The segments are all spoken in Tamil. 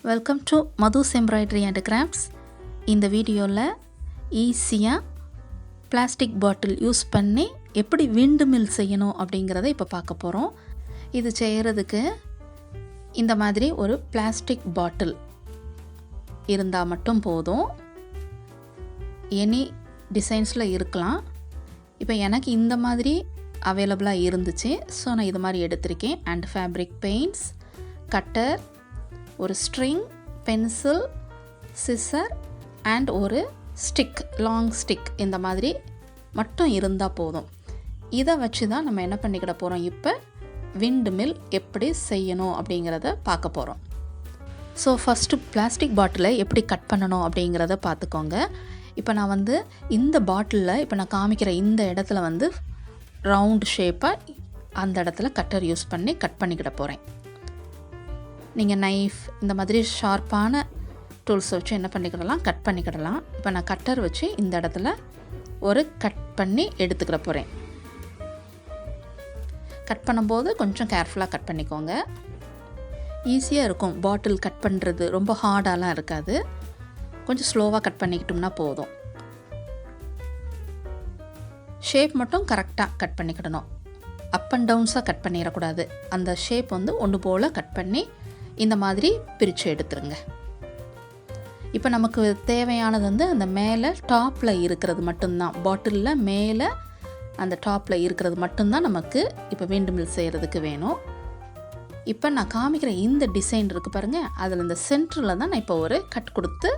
Welcome to MathusEmbroideryCrafts. இந்த வீடியோவில் ஈஸியாக பிளாஸ்டிக் பாட்டில் யூஸ் பண்ணி எப்படி விண்ட்மில் செய்யணும் அப்படிங்கிறத இப்போ பார்க்க போகிறோம். இது செய்கிறதுக்கு இந்த மாதிரி ஒரு பிளாஸ்டிக் பாட்டில் இருந்தால் மட்டும் போதும். எனி டிசைன்ஸில் இருக்கலாம். இப்போ எனக்கு இந்த மாதிரி அவைலபிளாக இருந்துச்சு, ஸோ நான் இது மாதிரி எடுத்திருக்கேன். அண்ட் ஃபேப்ரிக் பெயிண்ட்ஸ், கட்டர், ஒரு ஸ்ட்ரிங், பென்சில், சிசர் அண்ட் ஒரு ஸ்டிக், லாங் ஸ்டிக் இந்த மாதிரி மட்டும் இருந்தால் போதும். இதை வச்சு தான் நம்ம என்ன பண்ணிக்கிட போகிறோம், இப்போ விண்ட்மில் எப்படி செய்யணும் அப்படிங்கிறத பார்க்க போகிறோம். ஸோ ஃபஸ்ட்டு பிளாஸ்டிக் பாட்டிலை எப்படி கட் பண்ணணும் அப்படிங்கிறத பார்த்துக்கோங்க. இப்போ நான் இந்த பாட்டிலில் இப்போ நான் காமிக்கிற இந்த இடத்துல ரவுண்ட் ஷேப்பாக அந்த இடத்துல கட்டர் யூஸ் பண்ணி கட் பண்ணிக்கிட போகிறேன். நீங்கள் நைஃப் இந்த மாதிரி ஷார்ப்பான டூல்ஸை வச்சு என்ன பண்ணிக்கிடலாம், கட் பண்ணிக்கிடலாம். இப்போ நான் கட்டர் வச்சு இந்த இடத்துல ஒரு கட் பண்ணி எடுத்துக்கிட போகிறேன். கட் பண்ணும்போது கொஞ்சம் கேர்ஃபுல்லாக கட் பண்ணிக்கோங்க. ஈஸியாக இருக்கும். பாட்டில் கட் பண்ணுறது ரொம்ப ஹார்டாலாம் இருக்காது. கொஞ்சம் ஸ்லோவாக கட் பண்ணிக்கிட்டோம்னா போதும். ஷேப் மட்டும் கரெக்டாக கட் பண்ணிக்கிடணும். அப் அண்ட் டவுன்ஸாக கட் பண்ணிடக்கூடாது. அந்த ஷேப் ஒன்று போல் கட் பண்ணி இந்த மாதிரி பிரித்து எடுத்துருங்க. இப்போ நமக்கு தேவையானது அந்த மேலே டாப்பில் இருக்கிறது மட்டும்தான், பாட்டிலில் மேலே அந்த டாப்பில் இருக்கிறது மட்டும்தான் நமக்கு இப்போ விண்ட்மில் செய்கிறதுக்கு வேணும். இப்போ நான் காமிக்கிற இந்த டிசைன் இருக்குது பாருங்கள், அதில் இந்த சென்டரில் தான் நான் இப்போ ஒரு கட் கொடுத்து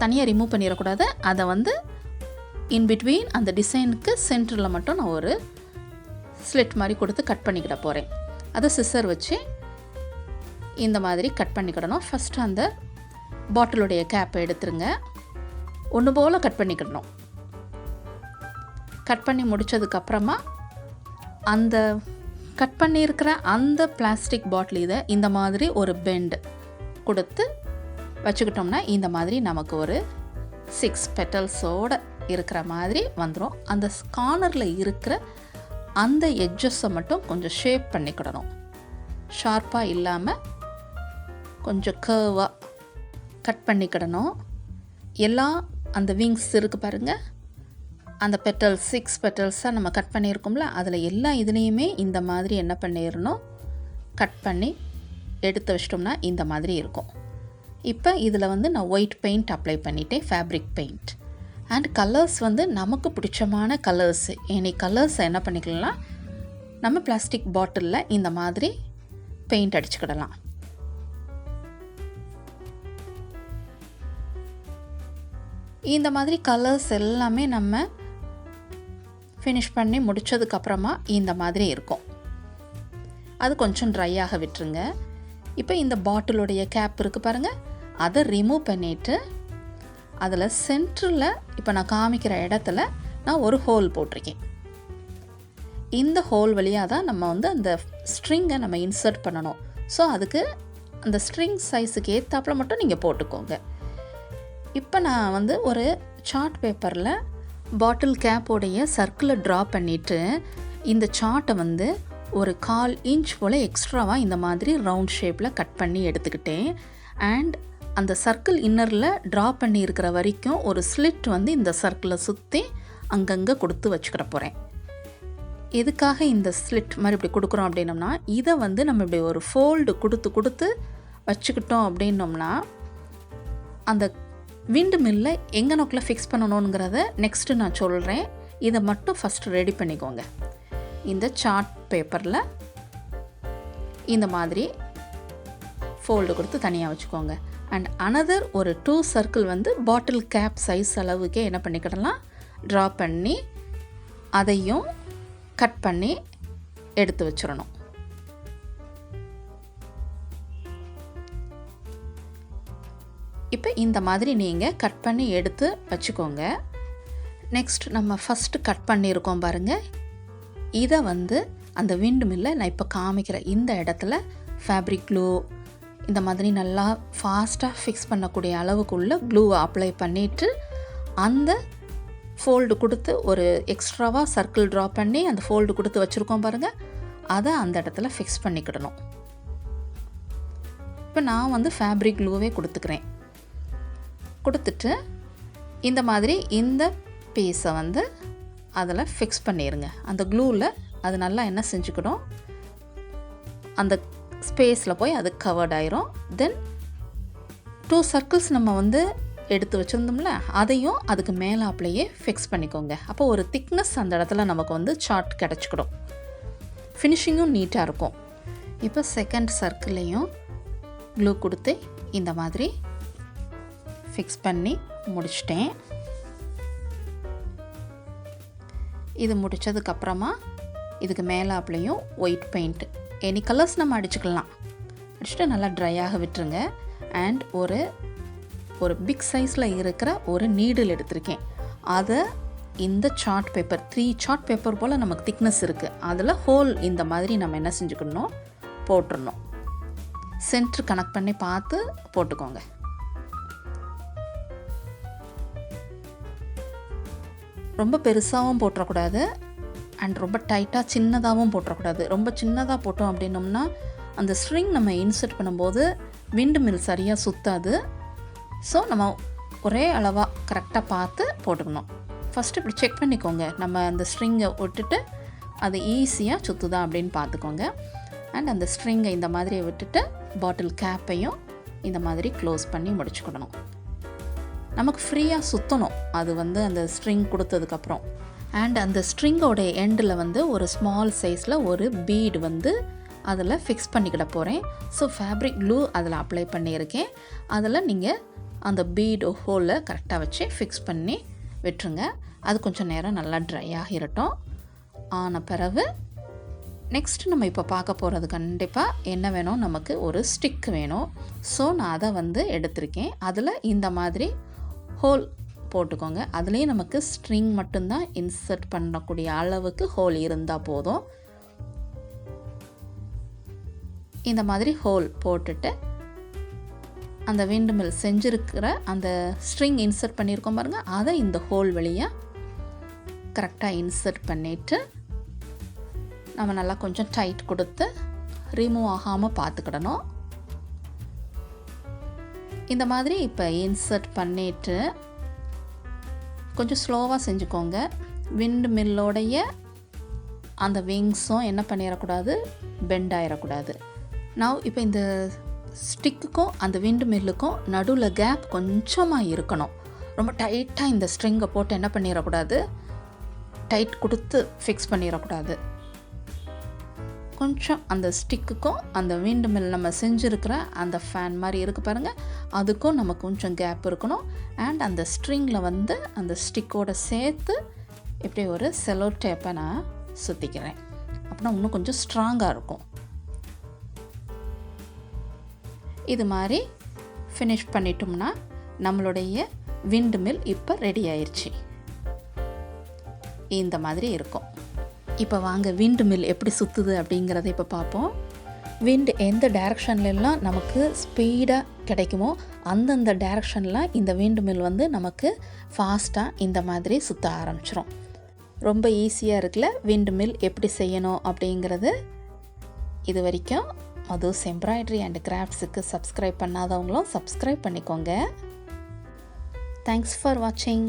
தனியாக ரிமூவ் பண்ணிடக்கூடாது. அதை இன்பிட்வீன் அந்த டிசைனுக்கு சென்டரில் மட்டும் நான் ஒரு ஸ்லிட் மாதிரி கொடுத்து கட் பண்ணிக்கிட போகிறேன். அதை சிசர் வச்சு இந்த மாதிரி கட் பண்ணிக்கிடணும். ஃபஸ்ட்டு அந்த பாட்டிலுடைய கேப்பை எடுத்துருங்க. ஒன்று போல் கட் பண்ணிக்கிடணும். கட் பண்ணி முடித்ததுக்கப்புறமா அந்த கட் பண்ணியிருக்கிற அந்த பிளாஸ்டிக் பாட்டில் இதை இந்த மாதிரி ஒரு பெண்ட் கொடுத்து வச்சுக்கிட்டோம்னா இந்த மாதிரி நமக்கு ஒரு 6 பெட்டல்ஸோடு இருக்கிற மாதிரி வந்துடும். அந்த கார்னரில் இருக்கிற அந்த எட்ஜஸை மட்டும் கொஞ்சம் ஷேப் பண்ணிக்கிடணும். ஷார்ப்பாக இல்லாமல் கொஞ்சம் கர்வாக கட் பண்ணிக்கிடணும். எல்லாம் அந்த விங்ஸ் இருக்குது பாருங்கள், அந்த பெட்டல்ஸ் 6 பெட்டல்ஸாக நம்ம கட் பண்ணியிருக்கோம்ல, அதில் எல்லா இதுலேயுமே இந்த மாதிரி என்ன பண்ணிடணும், கட் பண்ணி எடுத்து வச்சிட்டோம்னா இந்த மாதிரி இருக்கும். இப்போ இதில் நான் ஒயிட் பெயிண்ட் அப்ளை பண்ணிட்டேன், ஃபேப்ரிக் பெயிண்ட். அண்ட் கலர்ஸ் நமக்கு பிடிச்சமான கலர்ஸ், எனி கலர்ஸை என்ன பண்ணிக்கலாம், நம்ம பிளாஸ்டிக் பாட்டிலில் இந்த மாதிரி பெயிண்ட் அடிச்சுக்கிடலாம். இந்த மாதிரி கலர்ஸ் எல்லாமே நம்ம ஃபினிஷ் பண்ணி முடித்ததுக்கப்புறமா இந்த மாதிரி இருக்கும். அது கொஞ்சம் ட்ரையாக விட்டுருங்க. இப்போ இந்த பாட்டிலுடைய கேப் இருக்குது பாருங்கள், அதை ரிமூவ் பண்ணிவிட்டு அதில் சென்டரில் இப்போ நான் காமிக்கிற இடத்துல நான் ஒரு ஹோல் போட்டிருக்கேன். இந்த ஹோல் வழியாக தான் நம்ம அந்த ஸ்ட்ரிங்கை நம்ம இன்சர்ட் பண்ணணும். ஸோ அதுக்கு அந்த ஸ்ட்ரிங் சைஸுக்கு ஏற்றாப்புல மட்டும் நீங்கள் போட்டுக்கோங்க. இப்போ நான் ஒரு சார்ட் பேப்பரில் பாட்டில் கேப்போடைய சர்க்கிளை ட்ரா பண்ணிவிட்டு இந்த சார்ட்டை ஒரு 1/4 இன்ச் போல் எக்ஸ்ட்ராவாக இந்த மாதிரி ரவுண்ட் ஷேப்பில் கட் பண்ணி எடுத்துக்கிட்டேன். அண்ட் அந்த சர்க்கிள் இன்னரில் ட்ரா பண்ணி இருக்கிற வரைக்கும் ஒரு ஸ்லிட் இந்த சர்க்கிளை சுற்றி அங்கங்கே கொடுத்து வச்சுக்கிட போகிறேன். எதுக்காக இந்த ஸ்லிட் மாதிரி இப்படி கொடுக்குறோம் அப்படின்னோம்னா, இதை நம்ம இப்படி ஒரு ஃபோல்டு கொடுத்து வச்சுக்கிட்டோம் அப்படின்னோம்னா அந்த விண்ட்மில்லை எங்கே நோக்கில் ஃபிக்ஸ் பண்ணணுங்கிறத நெக்ஸ்ட்டு நான் சொல்கிறேன். இதை மட்டும் ஃபஸ்ட்டு ரெடி பண்ணிக்கோங்க. இந்த சார்ட் பேப்பரில் இந்த மாதிரி ஃபோல்டு கொடுத்து தனியாக வச்சுக்கோங்க. அண்ட் அனதர் ஒரு 2 சர்க்கிள் பாட்டில் கேப் சைஸ் அளவுக்கே என்ன பண்ணிக்கிடலாம், ட்ரா பண்ணி அதையும் கட் பண்ணி எடுத்து வச்சிடணும். இப்போ இந்த மாதிரி நீங்கள் கட் பண்ணி எடுத்து வச்சுக்கோங்க. நெக்ஸ்ட் நம்ம ஃபஸ்ட்டு கட் பண்ணியிருக்கோம் பாருங்கள், இதை அந்த விண்ட்மில்லை நான் இப்போ காமிக்கிற இந்த இடத்துல ஃபேப்ரிக் க்ளூ இந்த மாதிரி நல்லா ஃபாஸ்ட்டாக ஃபிக்ஸ் பண்ணக்கூடிய அளவுக்குள்ள க்ளூவை அப்ளை பண்ணிவிட்டு அந்த ஃபோல்டு கொடுத்து ஒரு எக்ஸ்ட்ராவாக சர்க்கிள் ட்ரா பண்ணி அந்த ஃபோல்டு கொடுத்து வச்சுருக்கோம் பாருங்கள், அதை அந்த இடத்துல ஃபிக்ஸ் பண்ணிக்கிடணும். இப்போ இப்போ நான் வந்து ஃபேப்ரிக் க்ளூவே கொடுத்துக்கிறேன். கொடுத்துட்டு இந்த மாதிரி இந்த பீஸை வந்து அதில் ஃபிக்ஸ் பண்ணிடுங்க. அந்த க்ளூவில் அது நல்லா என்ன செஞ்சுக்கிடும், அந்த ஸ்பேஸில் போய் அது கவர்ட் ஆயிரும். தென் 2 சர்க்கிள்ஸ் நம்ம வந்து எடுத்து வச்சுருந்தோம்ல, அதையும் அதுக்கு மேலாப்லையே ஃபிக்ஸ் பண்ணிக்கோங்க. அப்போ ஒரு திக்னஸ் அந்த இடத்துல நமக்கு வந்து சார்ட் கிடச்சிக்கிடும். ஃபினிஷிங்கும் நீட்டாக இருக்கும். இப்போ செகண்ட் சர்க்கிளையும் க்ளூ கொடுத்து இந்த மாதிரி ஃபிக்ஸ் பண்ணி முடிச்சிட்டேன். இது முடித்ததுக்கப்புறமா இதுக்கு மேலாப்லையும் ஒயிட் பெயிண்ட் எனி கலர்ஸ் நம்ம அடிச்சுக்கலாம். அடிச்சுட்டு நல்லா ட்ரையாக விட்டுருங்க. அண்ட் ஒரு பிக் சைஸில் இருக்கிற ஒரு நீடில் எடுத்திருக்கேன். அதை இந்த சார்ட் பேப்பர் 3 சார்ட் பேப்பர் போல் நமக்கு திக்னஸ் இருக்குது, அதில் ஹோல் இந்த மாதிரி நம்ம என்ன செஞ்சுக்கணும், போட்டுடணும். சென்ட்ரு கனெக்ட் பண்ணி பார்த்து போட்டுக்கோங்க. ரொம்ப பெருசாகவும் போட்டுறக்கூடாது அண்ட் ரொம்ப டைட்டாக சின்னதாகவும் போட்டுறக்கூடாது. ரொம்ப சின்னதாக போட்டோம் அப்படின்னோம்னா அந்த ஸ்ட்ரிங் நம்ம இன்சர்ட் பண்ணும்போது விண்ட் மில் சரியாக சுற்றாது. ஸோ நம்ம ஒரே அளவாக கரெக்டாக பார்த்து போட்டுக்கணும். ஃபஸ்ட்டு இப்படி செக் பண்ணிக்கோங்க, நம்ம அந்த ஸ்ட்ரிங்கை விட்டுட்டு அது ஈஸியாக சுற்றுதா அப்படின்னு பார்த்துக்கோங்க. அண்ட் அந்த ஸ்ட்ரிங்கை இந்த மாதிரி விட்டுட்டு பாட்டில் கேப்பையும் இந்த மாதிரி க்ளோஸ் பண்ணி முடிச்சுக்கிடணும். நமக்கு ஃப்ரீயாக சுற்றணும் அது வந்து அந்த ஸ்ட்ரிங் கொடுத்ததுக்கப்புறம். அண்ட் அந்த ஸ்ட்ரிங்கோட எண்டில் வந்து ஒரு ஸ்மால் சைஸில் ஒரு பீடு வந்து அதில் ஃபிக்ஸ் பண்ணிக்கிட போகிறேன். ஸோ ஃபேப்ரிக் க்ளூ அதில் அப்ளை பண்ணியிருக்கேன். அதில் நீங்கள் அந்த பீடு ஹோலில் கரெக்டாக வச்சு ஃபிக்ஸ் பண்ணி விட்டுருங்க. அது கொஞ்சம் நேரம் நல்லா ட்ரை ஆகிரட்டும். ஆன பிறகு நெக்ஸ்ட் நம்ம இப்போ பார்க்க போகிறது கண்டிப்பாக என்ன வேணும், நமக்கு ஒரு ஸ்டிக் வேணும். ஸோ நான் அதை வந்து எடுத்திருக்கேன். அதில் இந்த மாதிரி ஹோல் போட்டுக்கோங்க. அதுலேயே நமக்கு ஸ்ட்ரிங் மட்டும்தான் இன்சர்ட் பண்ணக்கூடிய அளவுக்கு ஹோல் இருந்தால் போதும். இந்த மாதிரி ஹோல் போட்டுட்டு அந்த விண்ட் மில் செஞ்சுருக்கிற அந்த ஸ்ட்ரிங் இன்சர்ட் பண்ணியிருக்கோம் பாருங்கள், அதை இந்த ஹோல் வழியாக கரெக்டாக இன்சர்ட் பண்ணிவிட்டு நம்ம நல்லா கொஞ்சம் டைட் கொடுத்து ரிமூவ் ஆகாமல் பார்த்துக்கிடணும். இந்த மாதிரி இப்போ இன்சர்ட் பண்ணிவிட்டு கொஞ்சம் ஸ்லோவாக செஞ்சுக்கோங்க. விண்ட் மில்லோடைய அந்த விங்ஸும் என்ன பண்ணிடக்கூடாது, பெண்ட் ஆகிடக்கூடாது. நான் இப்போ இந்த ஸ்டிக்குக்கும் அந்த விண்ட் மில்லுக்கும் நடுவில் கேப் கொஞ்சமாக இருக்கணும். ரொம்ப டைட்டாக இந்த ஸ்ட்ரிங்கை போட்டு என்ன பண்ணிடக்கூடாது, டைட் கொடுத்து ஃபிக்ஸ் பண்ணிடக்கூடாது. கொஞ்சம் அந்த ஸ்டிக்குக்கும் அந்த விண்ட் மில் நம்ம செஞ்சுருக்கிற அந்த ஃபேன் மாதிரி இருக்குது பாருங்கள், அதுக்கும் நமக்கு கொஞ்சம் கேப் இருக்கணும். அண்ட் அந்த ஸ்ட்ரிங்கில் வந்து அந்த ஸ்டிக்கோடு சேர்த்து இப்படி ஒரு செலோ டேப்பை நான் சுற்றிக்கிறேன். அப்படின்னா இன்னும் கொஞ்சம் ஸ்ட்ராங்காக இருக்கும். இது மாதிரி ஃபினிஷ் பண்ணிட்டோம்னா நம்மளுடைய விண்ட் மில் இப்போ ரெடி ஆயிடுச்சு. இந்த மாதிரி இருக்கும். இப்போ வாங்க விண்ட் மில் எப்படி சுற்றுது அப்படிங்கிறத இப்போ பார்ப்போம். விண்ட் எந்த டைரக்ஷன்லாம் நமக்கு ஸ்பீடாக கிடைக்குமோ அந்தந்த டைரக்ஷனில் இந்த விண்ட் மில் வந்து நமக்கு ஃபாஸ்ட்டாக இந்த மாதிரி சுற்ற ஆரம்பிச்சிடும். ரொம்ப ஈஸியாக இருக்குல்ல விண்ட் மில் எப்படி செய்யணும் அப்படிங்கிறது. இது வரைக்கும் மதுஸ் எம்ப்ராய்டரி அண்ட் கிராஃப்ட்ஸுக்கு சப்ஸ்கிரைப் பண்ணாதவங்களும் சப்ஸ்கிரைப் பண்ணிக்கோங்க. தேங்க்ஸ் ஃபார் வாட்சிங்.